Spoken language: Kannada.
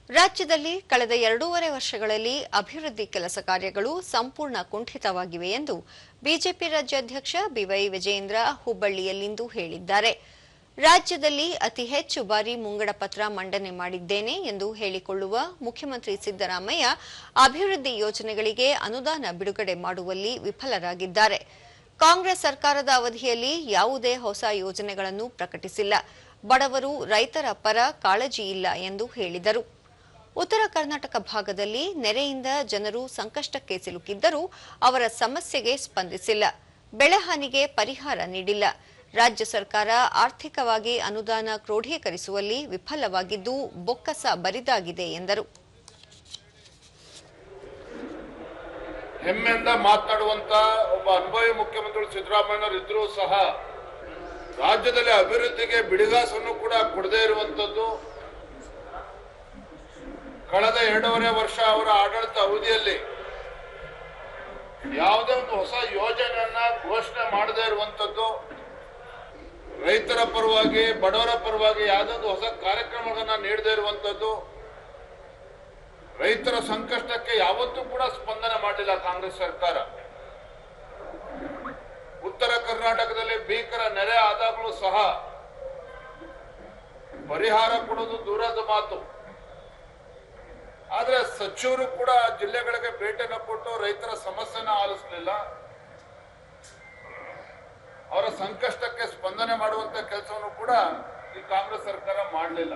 ರಾಜ್ಯದಲ್ಲಿ ಕಳೆದ 2.5 ವರ್ಷಗಳಲ್ಲಿ ಅಭಿವೃದ್ಧಿ ಕೆಲಸ ಕಾರ್ಯಗಳು ಸಂಪೂರ್ಣ ಕುಂಠಿತವಾಗಿವೆ ಎಂದು ಬಿಜೆಪಿ ರಾಜ್ಯಾಧ್ಯಕ್ಷ ಬಿವೈ ವಿಜಯೇಂದ್ರ ಹುಬ್ಬಳ್ಳಿಯಲ್ಲಿಂದು ಹೇಳಿದ್ದಾರೆ. ರಾಜ್ಯದಲ್ಲಿ ಅತಿ ಹೆಚ್ಚು ಬಾರಿ ಮುಂಗಡ ಪತ್ರ ಮಂಡನೆ ಮಾಡಿದ್ದೇನೆ ಎಂದು ಹೇಳಿಕೊಳ್ಳುವ ಮುಖ್ಯಮಂತ್ರಿ ಸಿದ್ದರಾಮಯ್ಯ ಅಭಿವೃದ್ಧಿ ಯೋಜನೆಗಳಿಗೆ ಅನುದಾನ ಬಿಡುಗಡೆ ಮಾಡುವಲ್ಲಿ ವಿಫಲರಾಗಿದ್ದಾರೆ. ಕಾಂಗ್ರೆಸ್ ಸರ್ಕಾರದ ಅವಧಿಯಲ್ಲಿ ಯಾವುದೇ ಹೊಸ ಯೋಜನೆಗಳನ್ನು ಪ್ರಕಟಿಸಿಲ್ಲ. ಬಡವರು, ರೈತರ ಪರ ಕಾಳಜಿ ಇಲ್ಲ ಎಂದು ಹೇಳಿದರು. ಉತ್ತರ ಕರ್ನಾಟಕ ಭಾಗದಲ್ಲಿ ನೆರೆಯಿಂದ ಜನರು ಸಂಕಷ್ಟಕ್ಕೆ ಸಿಲುಕಿದ್ದರೂ ಅವರ ಸಮಸ್ಯೆಗೆ ಸ್ಪಂದಿಸಿಲ್ಲ. ಬೆಳೆಹಾನಿಗೆ ಪರಿಹಾರ ನೀಡಿಲ್ಲ. ರಾಜ್ಯ ಸರ್ಕಾರ ಆರ್ಥಿಕವಾಗಿ ಅನುದಾನ ಕ್ರೋಢೀಕರಿಸುವಲ್ಲಿ ವಿಫಲವಾಗಿದ್ದು ಬೊಕ್ಕಸ ಬರಿದಾಗಿದೆ ಎಂದರು. ಹೆಮ್ಮೆಯಿಂದ ಮಾತನಾಡುವಂತ ಒಬ್ಬ ಅನುಭವಿ ಮುಖ್ಯಮಂತ್ರಿ ಸಿದ್ದರಾಮಯ್ಯನವರು ಇದ್ರೂ ಸಹ ರಾಜ್ಯದಲ್ಲಿ ಅಭಿವೃದ್ಧಿಗೆ ಬಿಡಿಗಾಸನ್ನು ಕೂಡ ಕೊಡದೇ ಇರುವಂತದ್ದು, ಕಳೆದ 2.5 ವರ್ಷ ಅವರ ಆಡಳಿತ ಅವಧಿಯಲ್ಲಿ ಯಾವುದೇ ಒಂದು ಹೊಸ ಯೋಜನೆಯನ್ನ ಘೋಷಣೆ ಮಾಡದೇ ಇರುವಂತದ್ದು, ರೈತರ ಪರವಾಗಿ ಬಡವರ ಪರವಾಗಿ ಯಾವುದೊಂದು ಹೊಸ ಕಾರ್ಯಕ್ರಮಗಳನ್ನ ನೀಡದೇ ಇರುವಂತದ್ದು, ರೈತರ ಸಂಕಷ್ಟಕ್ಕೆ ಯಾವತ್ತೂ ಕೂಡ ಸ್ಪಂದನೆ ಮಾಡಿಲ್ಲ ಕಾಂಗ್ರೆಸ್ ಸರ್ಕಾರ. ಉತ್ತರ ಕರ್ನಾಟಕದಲ್ಲಿ ಭೀಕರ ನೆರೆ ಆದಾಗಲೂ ಸಹ ಪರಿಹಾರ ಕೊಡೋದು ದೂರದ ಮಾತು. ಆದ್ರೆ ಸಚಿವರು ಕೂಡ ಜಿಲ್ಲೆಗಳಿಗೆ ಭೇಟಿಯನ್ನು ಕೊಟ್ಟು ರೈತರ ಸಮಸ್ಯೆನ ಆಲಿಸಲಿಲ್ಲ. ಅವರ ಸಂಕಷ್ಟಕ್ಕೆ ಸ್ಪಂದನೆ ಮಾಡುವಂತ ಕೆಲಸವನ್ನು ಕೂಡ ಈ ಕಾಂಗ್ರೆಸ್ ಸರ್ಕಾರ ಮಾಡಲಿಲ್ಲ.